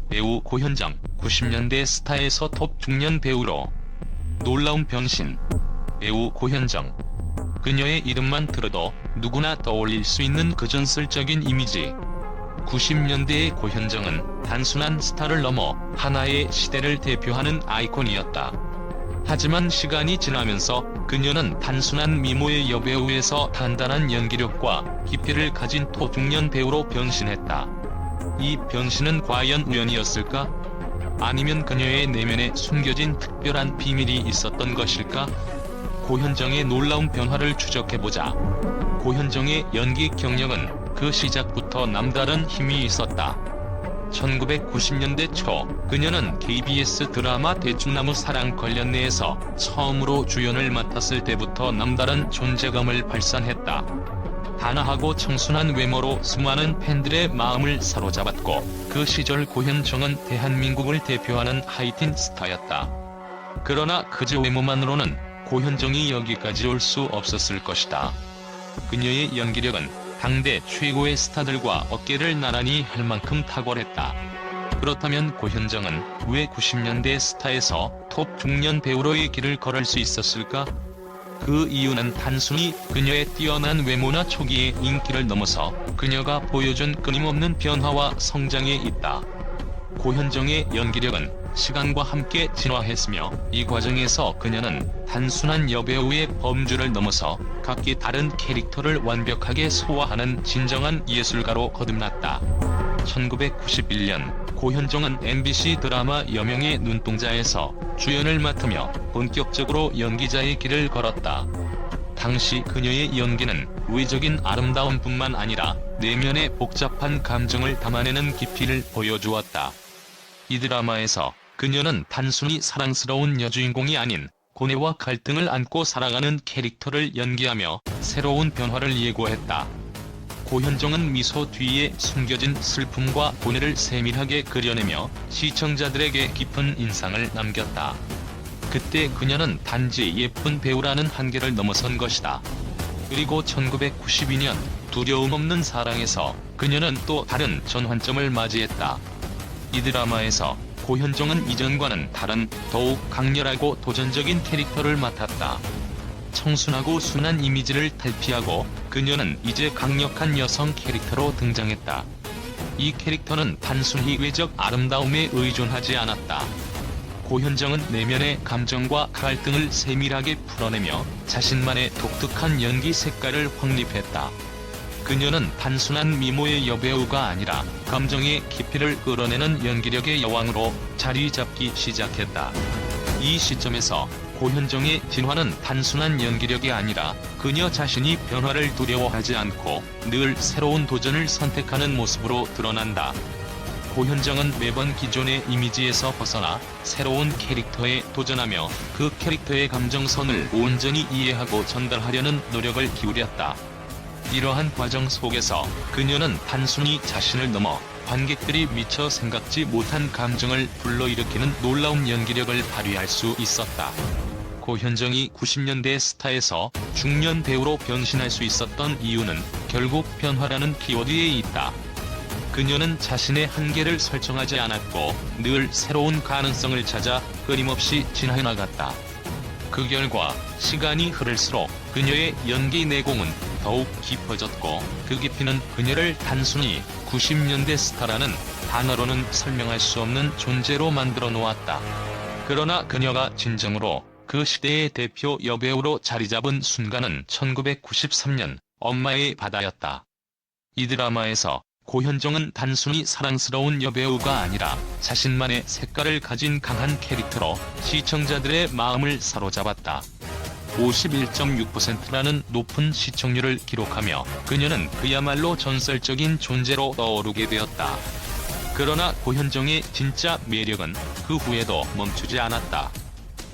배우 고현정, 90년대 스타에서 톱 중년 배우로 놀라운 변신. 배우 고현정. 그녀의 이름만 들어도 누구나 떠올릴 수 있는 그 전설적인 이미지. 90년대의 고현정은 단순한 스타를 넘어 하나의 시대를 대표하는 아이콘이었다. 하지만 시간이 지나면서 그녀는 단순한 미모의 여배우에서 단단한 연기력과 깊이를 가진 토중년 배우로 변신했다. 이 변신은 과연 우연이었을까? 아니면 그녀의 내면에 숨겨진 특별한 비밀이 있었던 것일까? 고현정의 놀라운 변화를 추적해보자. 고현정의 연기 경력은 그 시작부터 남다른 힘이 있었다. 1990년대 초 그녀는 KBS 드라마 대추나무 사랑 관련내에서 처음으로 주연을 맡았을 때부터 남다른 존재감을 발산했다. 단아하고 청순한 외모로 수많은 팬들의 마음을 사로잡았고, 그 시절 고현정은 대한민국을 대표하는 하이틴 스타였다. 그러나 그저 외모만으로는 고현정이 여기까지 올 수 없었을 것이다. 그녀의 연기력은 당대 최고의 스타들과 어깨를 나란히 할 만큼 탁월했다. 그렇다면 고현정은 왜 90년대 스타에서 톱 중년 배우로의 길을 걸을 수 있었을까? 그 이유는 단순히 그녀의 뛰어난 외모나 초기의 인기를 넘어서 그녀가 보여준 끊임없는 변화와 성장에 있다. 고현정의 연기력은 시간과 함께 진화했으며, 이 과정에서 그녀는 단순한 여배우의 범주를 넘어서 각기 다른 캐릭터를 완벽하게 소화하는 진정한 예술가로 거듭났다. 1991년 고현정은 MBC 드라마 여명의 눈동자에서 주연을 맡으며 본격적으로 연기자의 길을 걸었다. 당시 그녀의 연기는 외적인 아름다움뿐만 아니라 내면의 복잡한 감정을 담아내는 깊이를 보여주었다. 이 드라마에서 그녀는 단순히 사랑스러운 여주인공이 아닌 고뇌와 갈등을 안고 살아가는 캐릭터를 연기하며 새로운 변화를 예고했다. 고현정은 미소 뒤에 숨겨진 슬픔과 고뇌를 세밀하게 그려내며 시청자들에게 깊은 인상을 남겼다. 그때 그녀는 단지 예쁜 배우라는 한계를 넘어선 것이다. 그리고 1992년 두려움 없는 사랑에서 그녀는 또 다른 전환점을 맞이했다. 이 드라마에서 고현정은 이전과는 다른 더욱 강렬하고 도전적인 캐릭터를 맡았다. 청순하고 순한 이미지를 탈피하고 그녀는 이제 강력한 여성 캐릭터로 등장했다. 이 캐릭터는 단순히 외적 아름다움에 의존하지 않았다. 고현정은 내면의 감정과 갈등을 세밀하게 풀어내며 자신만의 독특한 연기 색깔을 확립했다. 그녀는 단순한 미모의 여배우가 아니라 감정의 깊이를 끌어내는 연기력의 여왕으로 자리 잡기 시작했다. 이 시점에서 고현정의 진화는 단순한 연기력이 아니라 그녀 자신이 변화를 두려워하지 않고 늘 새로운 도전을 선택하는 모습으로 드러난다. 고현정은 매번 기존의 이미지에서 벗어나 새로운 캐릭터에 도전하며 그 캐릭터의 감정선을 온전히 이해하고 전달하려는 노력을 기울였다. 이러한 과정 속에서 그녀는 단순히 자신을 넘어 관객들이 미처 생각지 못한 감정을 불러일으키는 놀라운 연기력을 발휘할 수 있었다. 고현정이 90년대 스타에서 중년 배우로 변신할 수 있었던 이유는 결국 변화라는 키워드에 있다. 그녀는 자신의 한계를 설정하지 않았고 늘 새로운 가능성을 찾아 끊임없이 진화해 나갔다. 그 결과 시간이 흐를수록 그녀의 연기 내공은 더욱 깊어졌고, 그 깊이는 그녀를 단순히 90년대 스타라는 단어로는 설명할 수 없는 존재로 만들어 놓았다. 그러나 그녀가 진정으로 그 시대의 대표 여배우로 자리잡은 순간은 1993년 엄마의 바다였다. 이 드라마에서 고현정은 단순히 사랑스러운 여배우가 아니라 자신만의 색깔을 가진 강한 캐릭터로 시청자들의 마음을 사로잡았다. 51.6%라는 높은 시청률을 기록하며 그녀는 그야말로 전설적인 존재로 떠오르게 되었다. 그러나 고현정의 진짜 매력은 그 후에도 멈추지 않았다.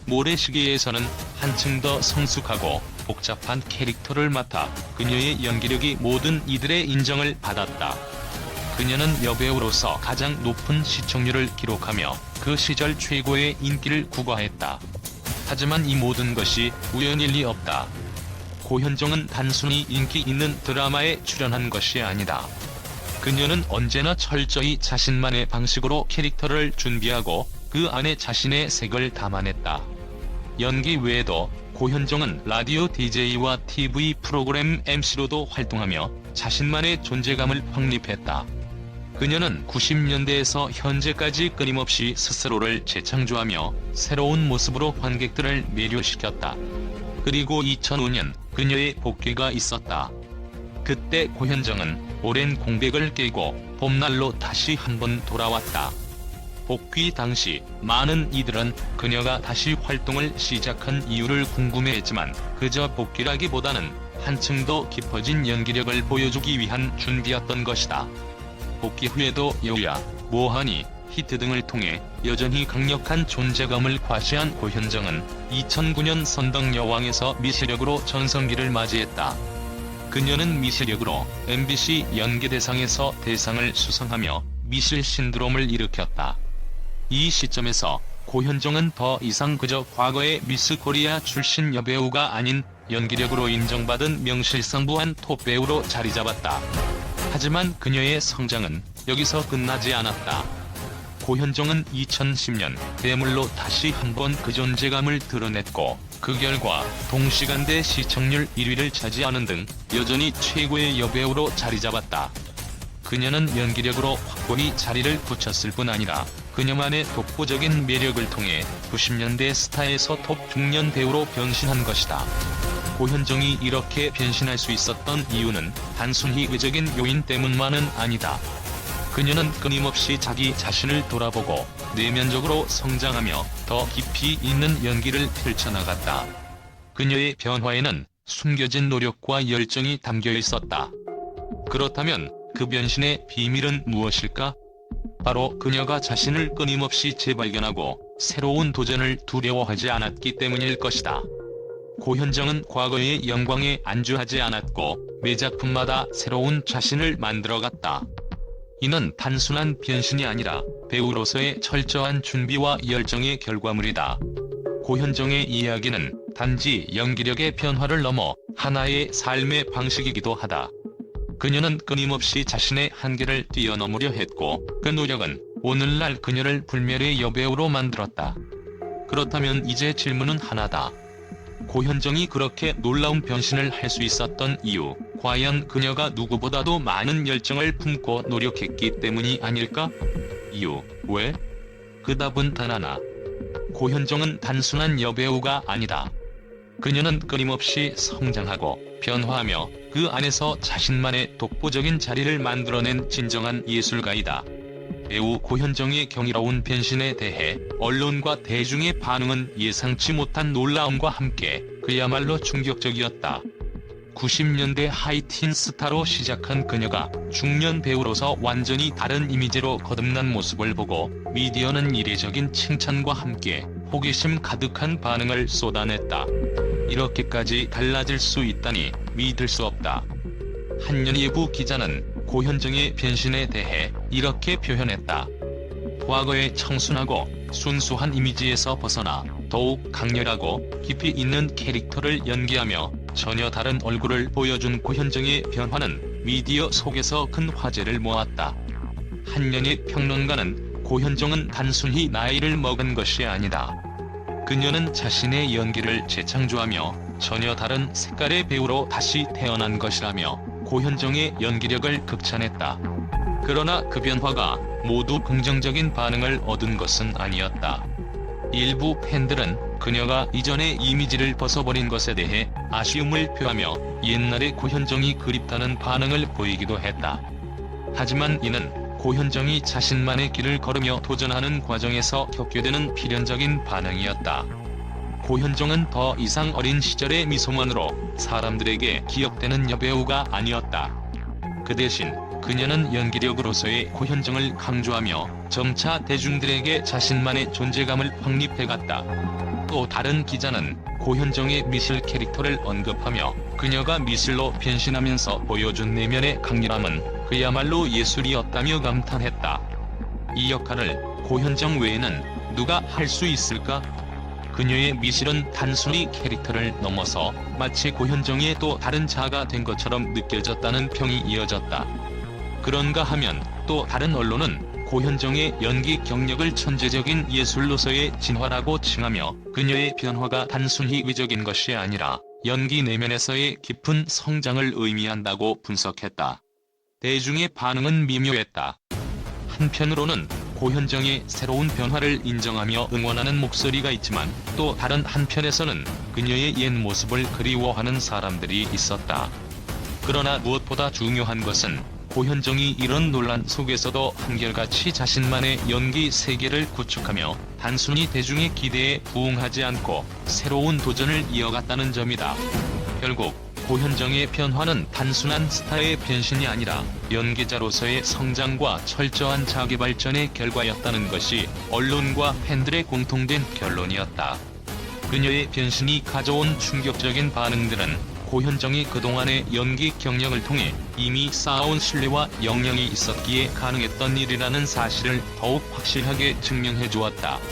모래시계에서는 한층 더 성숙하고 복잡한 캐릭터를 맡아 그녀의 연기력이 모든 이들의 인정을 받았다. 그녀는 여배우로서 가장 높은 시청률을 기록하며 그 시절 최고의 인기를 구가했다. 하지만 이 모든 것이 우연일 리 없다. 고현정은 단순히 인기 있는 드라마에 출연한 것이 아니다. 그녀는 언제나 철저히 자신만의 방식으로 캐릭터를 준비하고 그 안에 자신의 색을 담아냈다. 연기 외에도 고현정은 라디오 DJ와 TV 프로그램 MC로도 활동하며 자신만의 존재감을 확립했다. 그녀는 90년대에서 현재까지 끊임없이 스스로를 재창조하며 새로운 모습으로 관객들을 매료시켰다. 그리고 2005년 그녀의 복귀가 있었다. 그때 고현정은 오랜 공백을 깨고 봄날로 다시 한번 돌아왔다. 복귀 당시 많은 이들은 그녀가 다시 활동을 시작한 이유를 궁금해했지만 그저 복귀라기보다는 한층 더 깊어진 연기력을 보여주기 위한 준비였던 것이다. 복귀 후에도 여우야, 뭐하니, 히트 등을 통해 여전히 강력한 존재감을 과시한 고현정은 2009년 선덕여왕에서 미시력으로 전성기를 맞이했다. 그녀는 미시력으로 MBC 연기대상에서 대상을 수상하며 미실 신드롬을 일으켰다. 이 시점에서 고현정은 더 이상 그저 과거의 미스 코리아 출신 여배우가 아닌 연기력으로 인정받은 명실상부한 톱배우로 자리잡았다. 하지만 그녀의 성장은 여기서 끝나지 않았다. 고현정은 2010년 대물로 다시 한번 그 존재감을 드러냈고 그 결과 동시간대 시청률 1위를 차지하는 등 여전히 최고의 여배우로 자리잡았다. 그녀는 연기력으로 확고히 자리를 굳혔을 뿐 아니라 그녀만의 독보적인 매력을 통해 90년대 스타에서 톱 중년 배우로 변신한 것이다. 고현정이 이렇게 변신할 수 있었던 이유는 단순히 외적인 요인 때문만은 아니다. 그녀는 끊임없이 자기 자신을 돌아보고 내면적으로 성장하며 더 깊이 있는 연기를 펼쳐나갔다. 그녀의 변화에는 숨겨진 노력과 열정이 담겨 있었다. 그렇다면 그 변신의 비밀은 무엇일까? 바로 그녀가 자신을 끊임없이 재발견하고 새로운 도전을 두려워하지 않았기 때문일 것이다. 고현정은 과거의 영광에 안주하지 않았고 매 작품마다 새로운 자신을 만들어갔다. 이는 단순한 변신이 아니라 배우로서의 철저한 준비와 열정의 결과물이다. 고현정의 이야기는 단지 연기력의 변화를 넘어 하나의 삶의 방식이기도 하다. 그녀는 끊임없이 자신의 한계를 뛰어넘으려 했고 그 노력은 오늘날 그녀를 불멸의 여배우로 만들었다. 그렇다면 이제 질문은 하나다. 고현정이 그렇게 놀라운 변신을 할 수 있었던 이유, 과연 그녀가 누구보다도 많은 열정을 품고 노력했기 때문이 아닐까? 이유, 왜? 그 답은 단 하나. 고현정은 단순한 여배우가 아니다. 그녀는 끊임없이 성장하고 변화하며 그 안에서 자신만의 독보적인 자리를 만들어낸 진정한 예술가이다. 배우 고현정의 경이로운 변신에 대해 언론과 대중의 반응은 예상치 못한 놀라움과 함께 그야말로 충격적이었다. 90년대 하이틴 스타로 시작한 그녀가 중년 배우로서 완전히 다른 이미지로 거듭난 모습을 보고 미디어는 이례적인 칭찬과 함께 호기심 가득한 반응을 쏟아냈다. 이렇게까지 달라질 수 있다니 믿을 수 없다. 한연예부 기자는 고현정의 변신에 대해 이렇게 표현했다. 과거의 청순하고 순수한 이미지에서 벗어나 더욱 강렬하고 깊이 있는 캐릭터를 연기하며 전혀 다른 얼굴을 보여준 고현정의 변화는 미디어 속에서 큰 화제를 모았다. 한연예 평론가는 고현정은 단순히 나이를 먹은 것이 아니다. 그녀는 자신의 연기를 재창조하며 전혀 다른 색깔의 배우로 다시 태어난 것이라며 고현정의 연기력을 극찬했다. 그러나 그 변화가 모두 긍정적인 반응을 얻은 것은 아니었다. 일부 팬들은 그녀가 이전의 이미지를 벗어버린 것에 대해 아쉬움을 표하며 옛날의 고현정이 그립다는 반응을 보이기도 했다. 하지만 이는 고현정이 자신만의 길을 걸으며 도전하는 과정에서 겪게 되는 필연적인 반응이었다. 고현정은 더 이상 어린 시절의 미소만으로 사람들에게 기억되는 여배우가 아니었다. 그 대신 그녀는 연기력으로서의 고현정을 강조하며 점차 대중들에게 자신만의 존재감을 확립해갔다. 또 다른 기자는 고현정의 미실 캐릭터를 언급하며 그녀가 미실로 변신하면서 보여준 내면의 강렬함은 그야말로 예술이었다며 감탄했다. 이 역할을 고현정 외에는 누가 할 수 있을까? 그녀의 미실은 단순히 캐릭터를 넘어서 마치 고현정의 또 다른 자아가 된 것처럼 느껴졌다는 평이 이어졌다. 그런가 하면 또 다른 언론은 고현정의 연기 경력을 천재적인 예술로서의 진화라고 칭하며 그녀의 변화가 단순히 위적인 것이 아니라 연기 내면에서의 깊은 성장을 의미한다고 분석했다. 대중의 반응은 미묘했다. 한편으로는 고현정의 새로운 변화를 인정하며 응원하는 목소리가 있지만 또 다른 한편에서는 그녀의 옛 모습을 그리워하는 사람들이 있었다. 그러나 무엇보다 중요한 것은 고현정이 이런 논란 속에서도 한결같이 자신만의 연기 세계를 구축하며 단순히 대중의 기대에 부응하지 않고 새로운 도전을 이어갔다는 점이다. 결국 고현정의 변화는 단순한 스타의 변신이 아니라 연기자로서의 성장과 철저한 자기 발전의 결과였다는 것이 언론과 팬들의 공통된 결론이었다. 그녀의 변신이 가져온 충격적인 반응들은 고현정이 그동안의 연기 경력을 통해 이미 쌓아온 신뢰와 역량이 있었기에 가능했던 일이라는 사실을 더욱 확실하게 증명해 주었다.